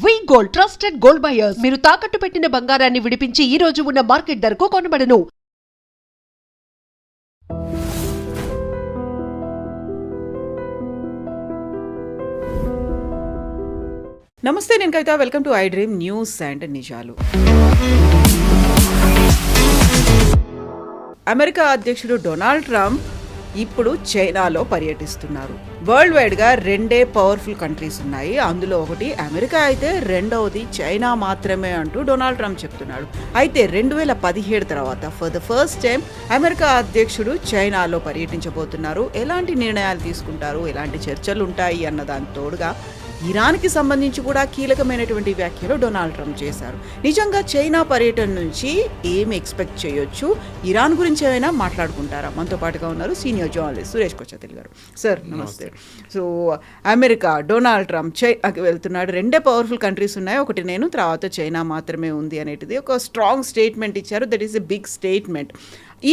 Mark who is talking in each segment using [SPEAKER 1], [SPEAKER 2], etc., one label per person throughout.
[SPEAKER 1] వి gold trusted gold buyers మీరు తాకట్టు పెట్టిన బంగారాన్ని విడిపించి ఈ రోజు ఉన్న మార్కెట్ ధరకు కొనబడను.
[SPEAKER 2] నమస్తే, నేను Kavitha. Welcome to I Dream News and నిజాలు. అమెరికా అధ్యక్షుడు డొనాల్డ్ ట్రంప్ ఇప్పుడు చైనాలో పర్యటిస్తున్నారు. వరల్డ్ వైడ్గా రెండే పవర్ఫుల్ కంట్రీస్ ఉన్నాయి. అందులో ఒకటి అమెరికా అయితే రెండవది చైనా మాత్రమే అంటూ డొనాల్డ్ ట్రంప్ చెప్తున్నాడు. అయితే 2017 తర్వాత for the first time America అధ్యక్షుడు చైనాలో పర్యటించబోతున్నారు. ఎలాంటి నిర్ణయాలు తీసుకుంటారు, ఎలాంటి చర్చలు ఉంటాయి అన్న దాని తోడుగా ఇరాన్కి సంబంధించి కూడా కీలకమైనటువంటి వ్యాఖ్యలు డొనాల్డ్ ట్రంప్ చేశారు. నిజంగా చైనా పర్యటన నుంచి ఏమి ఎక్స్పెక్ట్ చేయొచ్చు, ఇరాన్ గురించి ఏమైనా మాట్లాడుకుంటారా? మనతో పాటుగా ఉన్నారు సీనియర్ జర్నలిస్ట్ సురేష్ కొచ్చాతిల్ గారు. సార్ నమస్తే. సో అమెరికా డొనాల్డ్ ట్రంప్ చైనాకి వెళ్తున్నాడు. రెండే పవర్ఫుల్ కంట్రీస్ ఉన్నాయి, ఒకటి నేను, తర్వాత చైనా మాత్రమే ఉంది అనేటిది ఒక స్ట్రాంగ్ స్టేట్మెంట్ ఇచ్చారు. That is a big statement.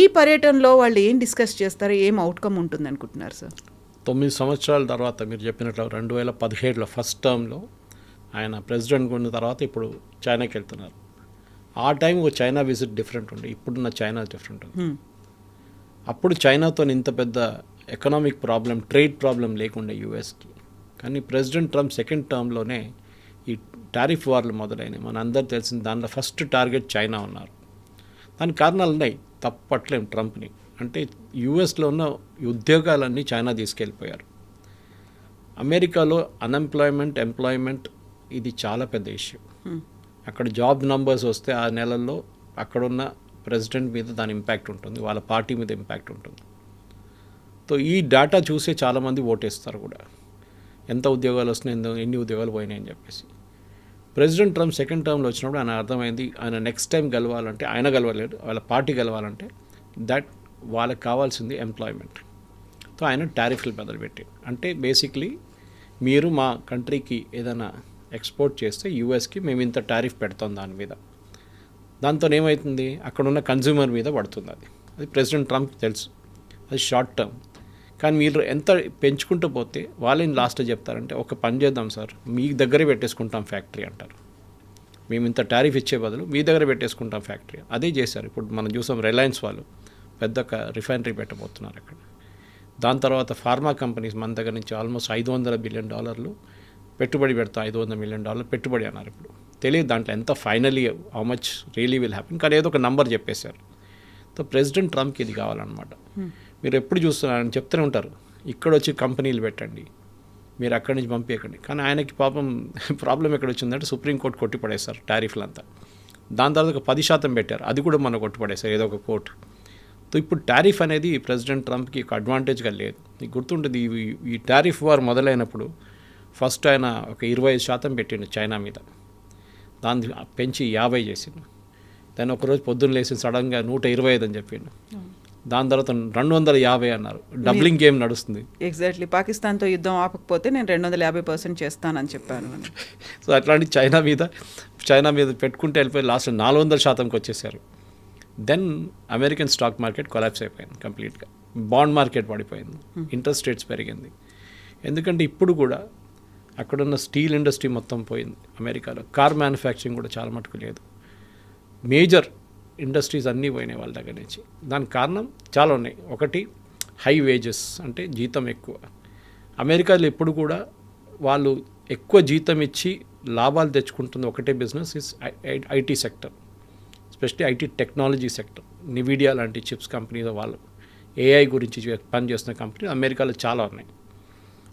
[SPEAKER 2] ఈ పర్యటనలో వాళ్ళు ఏం డిస్కస్ చేస్తారు, ఏం అవుట్కమ్ ఉంటుంది అనుకుంటున్నారు సార్?
[SPEAKER 3] 9 సంవత్సరాల తర్వాత మీరు చెప్పినట్లు 2017లో ఫస్ట్ టర్మ్లో ఆయన ప్రెసిడెంట్ ఉన్న తర్వాత ఇప్పుడు చైనాకి వెళ్తున్నారు. ఆ టైం చైనా విజిట్ డిఫరెంట్ ఉండే, ఇప్పుడున్న చైనా డిఫరెంట్ ఉంది. అప్పుడు చైనాతో ఇంత పెద్ద ఎకనామిక్ ప్రాబ్లం, ట్రేడ్ ప్రాబ్లం లేకుండే యూఎస్కి. కానీ ప్రెసిడెంట్ ట్రంప్ సెకండ్ టర్మ్లోనే ఈ టారిఫ్ వార్లు మొదలైనవి. మన అందరు తెలిసిన దాంట్లో ఫస్ట్ టార్గెట్ చైనా ఉన్నారు. దానికి కారణాలు ఉన్నాయి, తప్పట్లేం ట్రంప్ని. అంటే యూఎస్లో ఉన్న ఉద్యోగాలన్నీ చైనా తీసుకెళ్ళిపోయారు. అమెరికాలో అన్ఎంప్లాయ్మెంట్, ఎంప్లాయ్మెంట్ ఇది చాలా పెద్ద ఇష్యూ. అక్కడ జాబ్ నంబర్స్ వస్తే ఆ నెలల్లో అక్కడున్న ప్రెసిడెంట్ మీద దాని ఇంపాక్ట్ ఉంటుంది, వాళ్ళ పార్టీ మీద ఇంపాక్ట్ ఉంటుంది. సో ఈ డేటా చూసే చాలామంది ఓటేస్తారు కూడా, ఎంత ఉద్యోగాలు వస్తున్నాయి, ఎన్ని ఉద్యోగాలు పోయినాయి అని చెప్పేసి. ప్రెసిడెంట్ ట్రంప్ సెకండ్ టర్మ్లో వచ్చినప్పుడు ఆయన అర్థమైంది, ఆయన నెక్స్ట్ టైం గెలవాలంటే, ఆయన గెలవలేడు, వాళ్ళ పార్టీ గెలవాలంటే దట్ వాళ్ళకి కావాల్సింది ఎంప్లాయ్మెంట్. సో ఆయన టారిఫ్లు మొదలుపెట్టి, అంటే బేసిక్లీ మీరు మా కంట్రీకి ఏదైనా ఎక్స్పోర్ట్ చేస్తే యూఎస్కి మేము ఇంత టారిఫ్ పెడతాం దాని మీద. దాంతో ఏమవుతుంది, అక్కడున్న కన్జ్యూమర్ మీద పడుతుంది. అది ప్రెసిడెంట్ ట్రంప్కి తెలుసు, అది షార్ట్ టర్మ్. కానీ మీరు ఎంత పెంచుకుంటూ పోతే వాళ్ళని లాస్ట్ చెప్తారంటే, ఒక పని చేద్దాం సార్, మీ దగ్గరే పెట్టేసుకుంటాం ఫ్యాక్టరీ అంటారు. మేము ఇంత టారిఫ్ ఇచ్చే బదులు మీ దగ్గర పెట్టేసుకుంటాం ఫ్యాక్టరీ. అదే చేశారు. ఇప్పుడు మనం చూసాం, రిలయన్స్ వాళ్ళు పెద్ద రిఫైనరీ పెట్టబోతున్నారు అక్కడ. దాని తర్వాత ఫార్మా కంపెనీస్ మన దగ్గర నుంచి ఆల్మోస్ట్ $500 బిలియన్ పెట్టుబడి పెడతాం, $500 మిలియన్ పెట్టుబడి అన్నారు. ఇప్పుడు తెలియదు దాంట్లో ఎంత finally how much really will happen, కానీ ఏదో ఒక నంబర్ చెప్పేశారు. సో ప్రెసిడెంట్ ట్రంప్కి ఇది కావాలన్నమాట. మీరు ఎప్పుడు చూస్తున్నారని చెప్తూనే ఉంటారు, ఇక్కడ వచ్చి కంపెనీలు పెట్టండి, మీరు అక్కడి నుంచి పంపించకండి. కానీ ఆయనకి ప్రాబ్లం ఎక్కడ వచ్చిందంటే సుప్రీంకోర్టు కొట్టిపడేశారు టారిఫ్లంతా. దాని తర్వాత ఒక 10% పెట్టారు, అది కూడా మనం కొట్టిపడేశారు ఏదో ఒక కోర్టు. సో ఇప్పుడు టారిఫ్ అనేది ప్రెసిడెంట్ ట్రంప్కి ఒక అడ్వాంటేజ్గా లేదు. మీకు గుర్తుంటుంది, ఈ టారిఫ్ వార్ మొదలైనప్పుడు ఫస్ట్ ఆయన ఒక 25% పెట్టిండు చైనా మీద, దాన్ని పెంచి 50 చేసిండు. దాన్ని ఒకరోజు పొద్దున్న లేచి సడన్గా 125 అని చెప్పిండు. దాని తర్వాత 250 అన్నారు. డబ్లింగ్ గేమ్ నడుస్తుంది.
[SPEAKER 2] ఎగ్జాక్ట్లీ, పాకిస్తాన్తో యుద్ధం ఆపకపోతే నేను 250% చేస్తానని చెప్పాను.
[SPEAKER 3] సో అట్లాంటి చైనా మీద పెట్టుకుంటే వెళ్ళిపోయి లాస్ట్ 400%కి వచ్చేసారు. Then American stock market collapse అయిపోయింది కంప్లీట్గా, బాండ్ మార్కెట్ పడిపోయింది, ఇంట్రెస్ట్ రేట్స్ పెరిగింది. ఎందుకంటే ఇప్పుడు కూడా అక్కడున్న స్టీల్ ఇండస్ట్రీ మొత్తం పోయింది అమెరికాలో. కార్ మ్యానుఫ్యాక్చరింగ్ కూడా చాలా మటుకు లేదు. మేజర్ ఇండస్ట్రీస్ అన్నీ పోయినాయి వాళ్ళ దగ్గర నుంచి. దానికి కారణం చాలా ఉన్నాయి. ఒకటి హై వేజెస్, అంటే జీతం ఎక్కువ. అమెరికాలో ఎప్పుడు కూడా వాళ్ళు ఎక్కువ జీతం ఇచ్చి లాభాలు తెచ్చుకుంటుంది ఒకటే business is IT sector, especially IT technology sector. నివిడియా లాంటి చిప్స్ కంపెనీస్, వాళ్ళు ఏఐ గురించి పనిచేస్తున్న కంపెనీ అమెరికాలో చాలా ఉన్నాయి.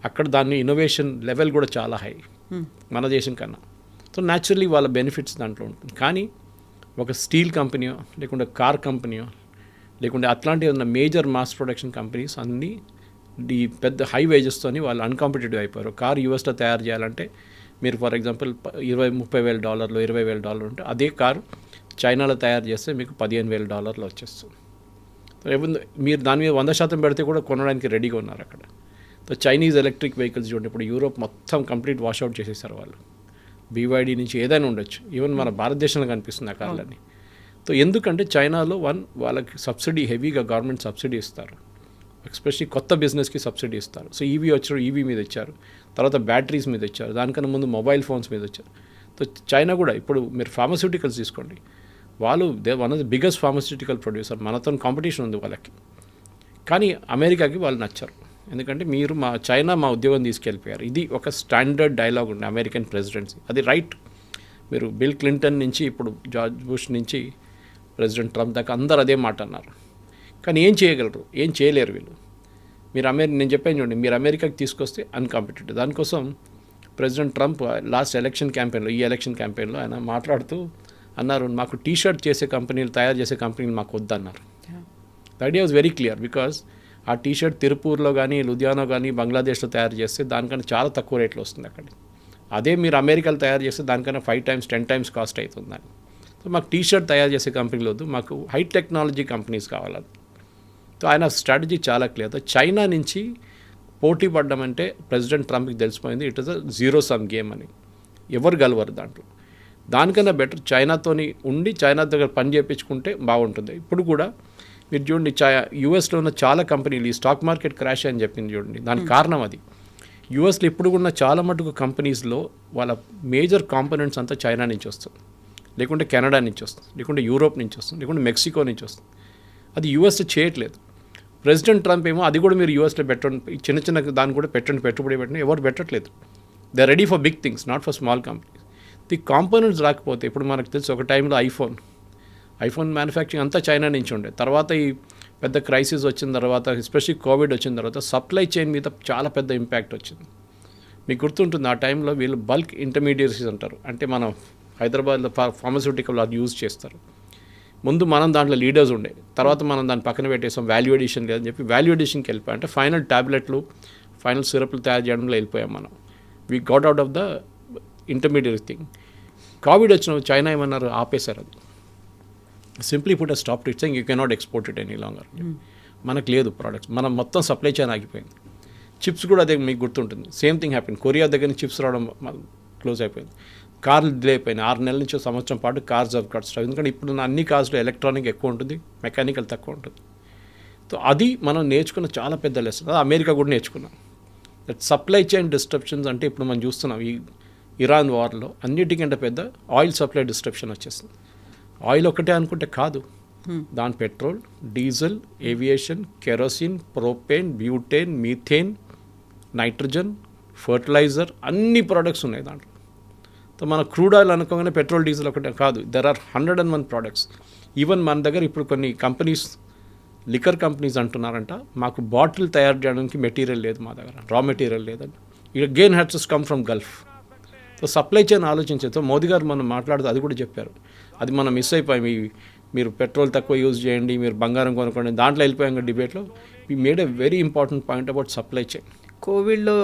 [SPEAKER 3] అక్కడ దాన్ని ఇన్నోవేషన్ లెవెల్ కూడా చాలా హై మన దేశం కన్నా. సో న్యాచురల్లీ వాళ్ళ బెనిఫిట్స్ దాంట్లో ఉంటుంది. కానీ ఒక స్టీల్ కంపెనీయో, లేకుంటే కార్ కంపెనీయో, లేకుంటే అట్లాంటి ఏదైనా మేజర్ మాస్ ప్రొడక్షన్ కంపెనీస్ అన్నీ ఈ పెద్ద హై వేజెస్తోని వాళ్ళు అన్కాంపిటేటివ్ అయిపోయారు. కార్ యూఎస్లో తయారు చేయాలంటే మీరు ఫర్ ఎగ్జాంపుల్ $20,000-30,000 $20,000 ఉంటే అదే కారు చైనాలో తయారు చేస్తే మీకు $15,000 వచ్చేస్తుంది. మీరు దాని మీద 100% పెడితే కూడా కొనడానికి రెడీగా ఉన్నారు అక్కడ. సో చైనీస్ ఎలక్ట్రిక్ వెహికల్స్ చూడండి, ఇప్పుడు యూరోప్ మొత్తం కంప్లీట్ వాష్అవుట్ చేసేసారు వాళ్ళు. BYD నుంచి ఏదైనా ఉండొచ్చు, ఈవెన్ మన భారతదేశంలో కనిపిస్తుంది ఆ కార్లన్నీ. సో ఎందుకంటే చైనాలో వాళ్ళకి సబ్సిడీ, హెవీగా గవర్నమెంట్ సబ్సిడీ ఇస్తారు. ఎస్పెషల్లీ కొత్త బిజినెస్కి సబ్సిడీ ఇస్తారు. సో ఈవీ వచ్చారు, ఈవీ మీద ఇచ్చారు, తర్వాత బ్యాటరీస్ మీద ఇచ్చారు, దానికన్నా ముందు మొబైల్ ఫోన్స్ మీద ఇచ్చారు. సో చైనా కూడా ఇప్పుడు మీరు ఫార్మస్యూటికల్స్ తీసుకోండి, వాళ్ళు one of the biggest pharmaceutical producer, మనతో కాంపిటీషన్ ఉంది వాళ్ళకి. కానీ అమెరికాకి వాళ్ళు నచ్చారు, ఎందుకంటే మీరు చైనా మా ఉద్యోగం తీసుకెళ్ళిపోయారు. ఇది ఒక స్టాండర్డ్ డైలాగ్ ఉంది అమెరికన్ ప్రెసిడెన్సీ, అది రైట్. మీరు బిల్ క్లింటన్ నుంచి ఇప్పుడు జార్జ్ బుష్ నుంచి ప్రెసిడెంట్ ట్రంప్ దాకా అందరు అదే మాట అన్నారు. కానీ ఏం చేయగలరు? ఏం చేయలేరు వీళ్ళు. మీరు నేను చెప్పాను చూడండి, మీరు అమెరికాకి తీసుకొస్తే అన్కాంపిటేటివ్. దానికోసం ప్రెసిడెంట్ ట్రంప్ లాస్ట్ ఎలక్షన్ క్యాంపెయిన్లో, ఈ ఎలక్షన్ క్యాంపెయిన్లో ఆయన మాట్లాడుతూ అన్నారు, మాకు టీషర్ట్ చేసే కంపెనీలు, తయారు చేసే కంపెనీలు మాకు వద్దన్నారు. The idea was very clear, because ఆ టీషర్ట్ తిరుపూర్లో కానీ, లుధియానా కానీ, బంగ్లాదేశ్లో తయారు చేస్తే దానికన్నా చాలా తక్కువ రేట్లో వస్తుంది అక్కడ. అదే మీరు అమెరికాలో తయారు చేస్తే దానికన్నా 5 times 10 times కాస్ట్ అవుతుందని. సో మాకు టీషర్ట్ తయారు చేసే కంపెనీలు వద్దు, మాకు హై టెక్నాలజీ కంపెనీస్ కావాలి. సో ఆయన స్ట్రాటజీ చాలా క్లియర్. చైనా నుంచి పోటీ పడ్డం అంటే ప్రెసిడెంట్ ట్రంప్కి తెలిసిపోయింది, it is a zero sum game అని, ఎవరు గెలవరు దాంట్లో. దానికన్నా బెటర్ చైనాతోని ఉండి చైనా దగ్గర పని చేయించుకుంటే బాగుంటుంది. ఇప్పుడు కూడా మీరు చూడండి, యూఎస్లో ఉన్న చాలా కంపెనీలు ఈ స్టాక్ మార్కెట్ క్రాష్ అని చెప్పింది చూడండి, దానికి కారణం అది. యూఎస్లో ఇప్పుడు ఉన్న చాలా మటుకు కంపెనీస్లో వాళ్ళ మేజర్ కాంపోనెంట్స్ అంతా చైనా నుంచి వస్తుంది, లేకుంటే కెనడా నుంచి వస్తుంది, లేకుంటే యూరోప్ నుంచి వస్తుంది, లేకుంటే మెక్సికో నుంచి వస్తుంది. అది యూఎస్లో చేయట్లేదు. ప్రెసిడెంట్ ట్రంప్ ఏమో అది కూడా మీరు యూఎస్లో పెట్టండి, చిన్న చిన్న దాన్ని కూడా పెట్టండి, పెట్టుబడి పెట్టండి, ఎవరు పెట్టట్లేదు. They are ready for big things, not for small companies. The components రాకపోతే, ఇప్పుడు మనకు తెలుసు ఒక టైంలో ఐఫోన్ మ్యానుఫ్యాక్చరింగ్ అంతా చైనా నుంచి ఉండే. తర్వాత ఈ పెద్ద క్రైసిస్ వచ్చిన తర్వాత, ఎస్పెషల్లీ కోవిడ్ వచ్చిన తర్వాత సప్లై చైన్ మీద చాలా పెద్ద ఇంపాక్ట్ వచ్చింది. మీకు గుర్తుంటుంది, ఆ టైంలో వీళ్ళు బల్క్ ఇంటర్మీడియట్స్ అంటారు, అంటే మనం హైదరాబాద్లో ఫార్మస్యూటికల్ అది యూజ్ చేస్తారు. ముందు మనం దాంట్లో లీడర్స్ ఉండే, తర్వాత మనం దాన్ని పక్కన పెట్టేసాం, వాల్యూ ఎడిషన్ లేదని చెప్పి వాల్యూ ఎడిషన్కి వెళ్ళిపోయాం. అంటే ఫైనల్ ట్యాబ్లెట్లు, ఫైనల్ సిరప్లు తయారు చేయడంలో వెళ్ళిపోయాం మనం. We got out of the intermediate thing. Covid వచ్చిన చైనా ఏమన్నారు, ఆపేశారు అది. Simply put a stop it saying you cannot export it any longer. మనకు లేదు ప్రోడక్ట్స్, మనం మొత్తం సప్లై చైన్ ఆగిపోయింది. చిప్స్ కూడా అదే మీకు గుర్తుంటుంది, సేమ్ థింగ్ హ్యాపెన్. కొరియా దగ్గర నుంచి చిప్స్ రావడం క్లోజ్ అయిపోయింది. కార్లు డిలే అయిపోయినాయి, 6 నెలల నుంచి సంవత్సరం పాటు కార్స్ ఆఫ్ కట్స్. ఎందుకంటే ఇప్పుడు అన్ని కార్స్లో ఎలక్ట్రానిక్ ఎక్కువ ఉంటుంది, మెకానికల్ తక్కువ ఉంటుంది. సో అది మనం నేర్చుకున్న చాలా పెద్ద లెసన్. అది అమెరికా కూడా నేర్చుకున్నాం. దట్ సప్లై చైన్ డిస్ట్రప్షన్స్ అంటే ఇప్పుడు మనం చూస్తున్నాం ఈ ఇరాన్ వార్లో అన్నిటికంటే పెద్ద ఆయిల్ సప్లై డిస్ట్రప్షన్ వచ్చేసింది. ఆయిల్ ఒకటే అనుకుంటే కాదు, దాని petrol, diesel, aviation, kerosene, propane, butane, methane, nitrogen, fertiliser, అన్ని ప్రోడక్ట్స్ ఉన్నాయి దాంట్లో. సో మన క్రూడ్ ఆయిల్ అనుకోగానే పెట్రోల్, డీజిల్ ఒకటే కాదు, దెర్ ఆర్ 101 ప్రోడక్ట్స్. ఈవెన్ మన దగ్గర ఇప్పుడు కొన్ని కంపెనీస్, లిక్కర్ కంపెనీస్ అంటున్నారంట, మాకు బాటిల్ తయారు చేయడానికి మెటీరియల్ లేదు మా దగ్గర, రా మెటీరియల్ లేదండి. It again has to come from Gulf. So supply chain ఆలోచించేతో మోదీ గారు మనం మాట్లాడుతూ అది కూడా చెప్పారు. అది మనం మిస్ అయిపోయాం. మీరు పెట్రోల్ తక్కువ యూజ్ చేయండి, మీరు బంగారం కొనుక్కోండి, దాంట్లో వెళ్ళిపోయాం డిబేట్లో. We made a very important point about supply chain.
[SPEAKER 2] కోవిడ్లో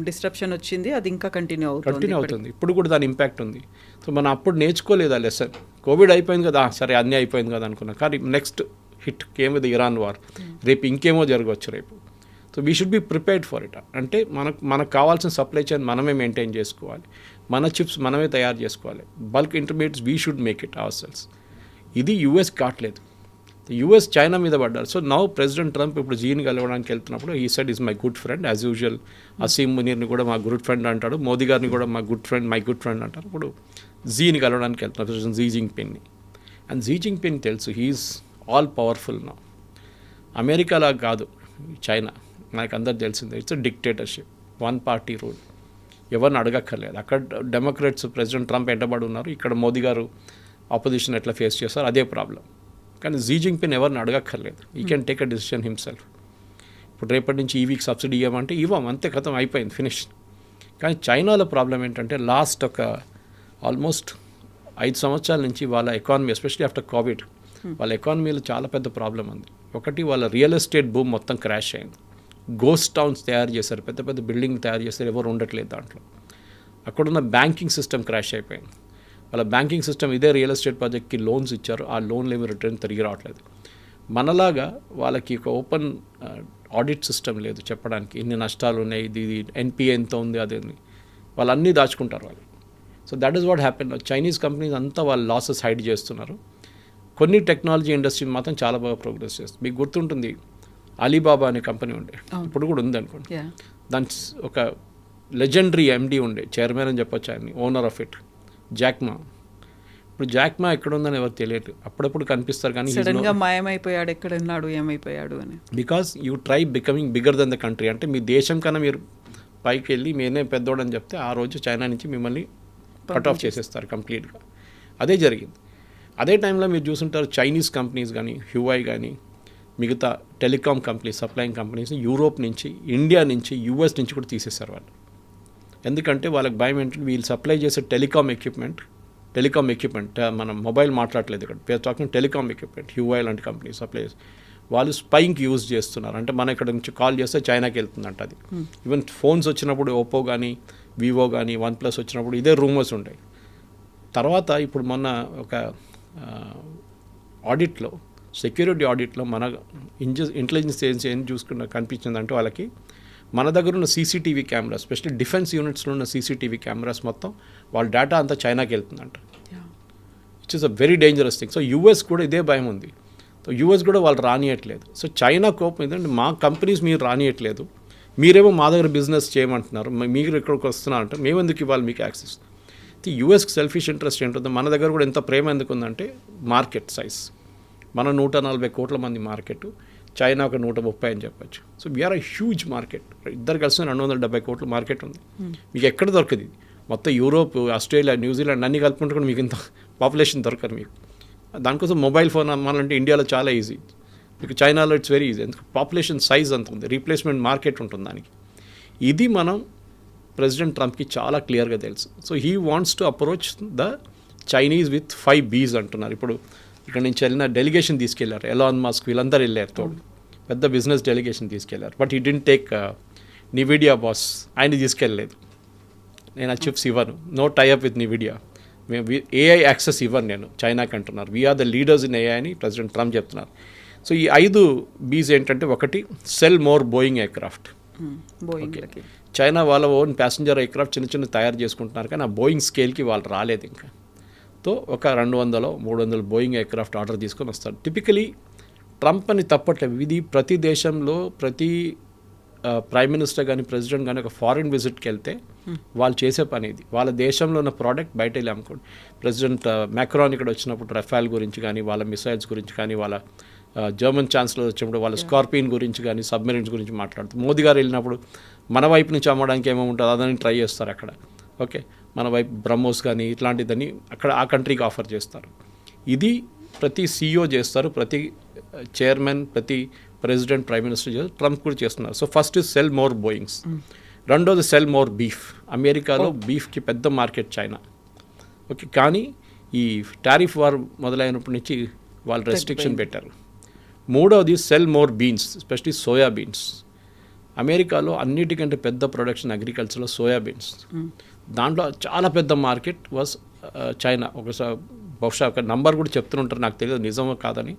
[SPEAKER 2] డిస్ట్రప్షన్ వచ్చింది, అది ఇంకా కంటిన్యూ అవుతుంది.
[SPEAKER 3] ఇప్పుడు కూడా దాని ఇంపాక్ట్ ఉంది. సో మనం అప్పుడు నేర్చుకోలేదు ఆ లెసన్. కోవిడ్ అయిపోయింది కదా, సరే అన్నీ అయిపోయింది కదా అనుకున్నాం. కానీ next hit came with Iran war. రేపు ఇంకేమో జరగవచ్చు రేపు. So we should be prepared for it. అంటే మనకు కావాల్సిన సప్లై చైన్ మనమే మెయింటైన్ చేసుకోవాలి, మన చిప్స్ మనమే తయారు చేసుకోవాలి, bulk intermediates we should make it our cells. ఇది యూఎస్ కావట్లేదు, యూఎస్ చైనా మీద పడ్డారు. సో నౌ ప్రెసిడెంట్ ట్రంప్ ఇప్పుడు జీని కలవడానికి వెళ్తున్నప్పుడు ఈ said is my good friend as usual. Asim మునీర్ని కూడా మా గుడ్ ఫ్రెండ్ అంటాడు, మోదీ గారిని కూడా మై గుడ్ ఫ్రెండ్ అంటారు. ఇప్పుడు జీని కలవడానికి వెళ్తున్నారు, ప్రెసిడెంట్ జీ జింగ్పిన్ని. అండ్ జీ జింగ్పిన్ తెలుసు, హీఈస్ ఆల్ పవర్ఫుల్ నౌ. అమెరికాలా కాదు చైనా, మనకు అందరు తెలిసిందే, ఇట్స్ డిక్టేటర్షిప్, 1 party రూల్, ఎవరిని అడగక్కర్లేదు. అక్కడ డెమోక్రాట్స్ ప్రెసిడెంట్ ట్రంప్ ఎంటబడి ఉన్నారు, ఇక్కడ మోదీ గారు ఆపోజిషన్ ఎట్లా ఫేస్ చేస్తారు అదే ప్రాబ్లం. కానీ జీ జింగ్పిన్ ఎవరిని అడగక్కర్లేదు, ఈ can take a decision himself. ఇప్పుడు రేపటి నుంచి ఈ వీక్ సబ్సిడీ ఇవ్వమంటే ఇవ్వం, అంతే, కథం అయిపోయింది, ఫినిష్. కానీ చైనాలో ప్రాబ్లం ఏంటంటే లాస్ట్ ఒక ఆల్మోస్ట్ 5 సంవత్సరాల నుంచి వాళ్ళ ఎకానమీ, ఎస్పెషల్లీ ఆఫ్టర్ కోవిడ్, వాళ్ళ ఎకానమీలో చాలా పెద్ద ప్రాబ్లం ఉంది. ఒకటి, వాళ్ళ రియల్ ఎస్టేట్ బూమ్ మొత్తం క్రాష్ అయింది. గోస్ట్ టౌన్స్ తయారు చేశారు, పెద్ద పెద్ద బిల్డింగ్ తయారు చేశారు, ఎవరు ఉండట్లేదు దాంట్లో. అక్కడున్న బ్యాంకింగ్ సిస్టమ్ క్రాష్ అయిపోయింది. వాళ్ళ బ్యాంకింగ్ సిస్టమ్ ఇదే రియల్ ఎస్టేట్ ప్రాజెక్ట్కి లోన్స్ ఇచ్చారు, ఆ లోన్లు ఏమి రిటర్న్ తిరిగి రావట్లేదు. మనలాగా వాళ్ళకి ఒక ఓపెన్ ఆడిట్ సిస్టమ్ లేదు చెప్పడానికి ఇన్ని నష్టాలు ఉన్నాయి, ఇది ఎన్పిఏ ఎంత ఉంది, అదే వాళ్ళన్నీ దాచుకుంటారు వాళ్ళు. So that is what happen. Chinese companies అంతా వాళ్ళ లాసెస్ హైడ్ చేస్తున్నారు. కొన్ని టెక్నాలజీ ఇండస్ట్రీ మాత్రం చాలా బాగా ప్రోగ్రెస్ చేస్తుంది. మీకు గుర్తుంటుంది అలీబాబా అనే కంపెనీ ఉండే, ఇప్పుడు కూడా ఉంది అనుకోండి. దాని ఒక లెజెండరీ ఎండి ఉండే, చైర్మన్ అని చెప్పొచ్చు, ఆయన ఓనర్ ఆఫ్ ఇట్, జాక్మా. ఇప్పుడు జాక్మా ఎక్కడ ఉందని ఎవరు తెలియదు, అప్పుడప్పుడు కనిపిస్తారు కానీ
[SPEAKER 2] సడన్ గా మాయమైపోయాడు, ఎక్కడ ఉన్నాడు, ఏమైపోయాడు అని.
[SPEAKER 3] Because you try becoming bigger than the country. అంటే మీ దేశం కన్నా మీరు పైకి వెళ్ళి మీరే పెద్దోడని చెప్తే ఆ రోజు చైనా నుంచి మిమ్మల్ని కట్ ఆఫ్ చేసేస్తారు కంప్లీట్గా. అదే జరిగింది. అదే టైంలో మీరు చూసుంటారు చైనీస్ కంపెనీస్ కానీ, హ్యూఐ కానీ, మిగతా telecom companies, supplying companies Europe నుంచి, ఇండియా నుంచి, యూఎస్ నుంచి కూడా తీసేశారు వాళ్ళు. ఎందుకంటే వాళ్ళకి భయం ఏంటంటే వీళ్ళు సప్లై చేసే టెలికాం ఎక్విప్మెంట్ మనం మొబైల్ మాట్లాడలేదు ఇక్కడ, పేరు టాకింగ్ టెలికాం ఎక్విప్మెంట్, హ్యూఐ లాంటి కంపెనీ సప్లై వాళ్ళు స్పైయింగ్కి యూజ్ చేస్తున్నారు. అంటే మన ఇక్కడ నుంచి కాల్ చేస్తే చైనాకి వెళ్తుందంట అది. ఈవెన్ ఫోన్స్ వచ్చినప్పుడు ఓప్పో కానీ, వివో కానీ, OnePlus వచ్చినప్పుడు ఇదే రూమర్స్ ఉంటాయి. తర్వాత ఇప్పుడు మొన్న ఒక ఆడిట్లో, సెక్యూరిటీ ఆడిట్లో మన ఇంటెలిజెన్స్ ఏజెన్సీ ఏం కనిపించిందంటే వాళ్ళకి మన దగ్గర ఉన్న సీసీటీవీ కెమెరాస్, స్పెషల్లీ డిఫెన్స్ యూనిట్స్లో ఉన్న సీసీటీవీ కెమెరాస్ మొత్తం వాళ్ళ డేటా అంతా చైనాకి వెళ్తుందంట. It's is a very dangerous thing. So US కూడా ఇదే భయం ఉంది. సో యూఎస్ కూడా వాళ్ళు రానియట్లేదు. సో చైనా కోపం ఏంటంటే మా కంపెనీస్ మీరు రానియట్లేదు, మీరేమో మా దగ్గర బిజినెస్ చేయమంటున్నారు, మీరు ఇక్కడికి వస్తున్నారంటే మేము ఎందుకు ఇవ్వాలి మీకు యాక్సెస్. యూఎస్కి సెల్ఫిష్ ఇంట్రెస్ట్ ఏంటుందో, మన దగ్గర కూడా ఎంత ప్రేమ ఎందుకు ఉందంటే మార్కెట్ సైజ్. మన 140 కోట్ల మంది మార్కెట్, చైనా ఒక 130 అని చెప్పచ్చు. So we are a huge market. ఇద్దరు కలిసి 270 కోట్ల మార్కెట్ ఉంది. మీకు ఎక్కడ దొరకదు ఇది. మొత్తం యూరోప్, ఆస్ట్రేలియా, న్యూజిలాండ్ అన్నీ కలుపుకుంటే కూడా మీకు ఇంత పాపులేషన్ దొరకదు మీకు. దానికోసం మొబైల్ ఫోన్ అమ్మాలంటే ఇండియాలో చాలా ఈజీ, మీకు చైనాలో ఇట్స్ వెరీ ఈజీ. ఎందుకు పాపులేషన్ సైజ్ అంత ఉంది, రీప్లేస్మెంట్ మార్కెట్ ఉంటుంది దానికి. ఇది మనం ప్రెసిడెంట్ ట్రంప్కి చాలా క్లియర్గా తెలుసు. So he wants to approach the Chinese with 5 Bs అంటున్నారు. ఇప్పుడు ఇక్కడ నుంచి వెళ్ళిన డెలిగేషన్ తీసుకెళ్లారు, ఎలాన్ మస్క్ వీళ్ళందరూ వెళ్ళారు తోడు, పెద్ద బిజినెస్ డెలిగేషన్ తీసుకెళ్లారు. But he didn't take నివిడియా boss, ఆయన తీసుకెళ్ళలేదు. నేను ఆ చిప్స్ ఇవ్వను, నో టైఅప్ విత్ నివిడియా, మేము ఏఐ యాక్సెస్ ఇవ్వను నేను చైనాకి అంటున్నారు. We are the leaders in AI అని ప్రెసిడెంట్ ట్రంప్ చెప్తున్నారు. సో ఈ 5 Bs ఏంటంటే, ఒకటి sell more Boeing aircraft. China వాళ్ళ ఓన్ ప్యాసింజర్ ఎయిర్క్రాఫ్ట్ చిన్న తయారు చేసుకుంటున్నారు, కానీ ఆ బోయింగ్ స్కేల్కి వాళ్ళు రాలేదు ఇంకా. తో ఒక 200-300 బోయింగ్ ఎయిర్క్రాఫ్ట్ ఆర్డర్ తీసుకొని వస్తారు. టిపికలీ ట్రంప్ అని తప్పట్లేదు, ఇది ప్రతి దేశంలో ప్రతి ప్రైమ్ మినిస్టర్ కానీ, ప్రెసిడెంట్ కానీ ఒక ఫారిన్ విజిట్కి వెళ్తే వాళ్ళు చేసే పని ఇది. వాళ్ళ దేశంలో ఉన్న ప్రోడక్ట్ బయట వెళ్ళి అమ్ముకోండి. ప్రెసిడెంట్ మ్యాక్రాన్ ఇక్కడ వచ్చినప్పుడు రఫాల్ గురించి కానీ, వాళ్ళ మిసైల్స్ గురించి కానీ, వాళ్ళ జర్మన్ ఛాన్సలర్ వచ్చినప్పుడు వాళ్ళ స్కార్పియన్ గురించి కానీ, సబ్మెరీన్స్ గురించి మాట్లాడుతూ, మోదీ గారు వెళ్ళినప్పుడు మన వైపు నుంచి అమ్మడానికి ఏమో ఉంటుంది అదని ట్రై చేస్తారు అక్కడ. ఓకే, మన వైపు బ్రహ్మోస్ కానీ ఇట్లాంటిదని అక్కడ ఆ కంట్రీకి ఆఫర్ చేస్తారు. ఇది ప్రతి CEO చేస్తారు, ప్రతి చైర్మన్, ప్రతి ప్రెసిడెంట్, ప్రైమ్ మినిస్టర్ చేస్తారు, ట్రంప్ కూడా చేస్తున్నారు. So first sell more Boeings. రెండోది సెల్ మోర్ బీఫ్. అమెరికాలో బీఫ్కి పెద్ద మార్కెట్ చైనా. ఓకే, కానీ ఈ టారిఫ్ వార్ మొదలైనప్పటి నుంచి వాళ్ళు రెస్ట్రిక్షన్ పెట్టారు. మూడవది cell more beans, especially soya beans. అమెరికాలో అన్నిటికంటే పెద్ద ప్రొడక్షన్ అగ్రికల్చర్లో సోయా బీన్స్. దాంట్లో చాలా పెద్ద మార్కెట్ వాజ్ చైనా. ఒకసారి బహుశా ఒక నంబర్ కూడా చెప్తుంటారు, నాకు తెలియదు నిజమో కాదని.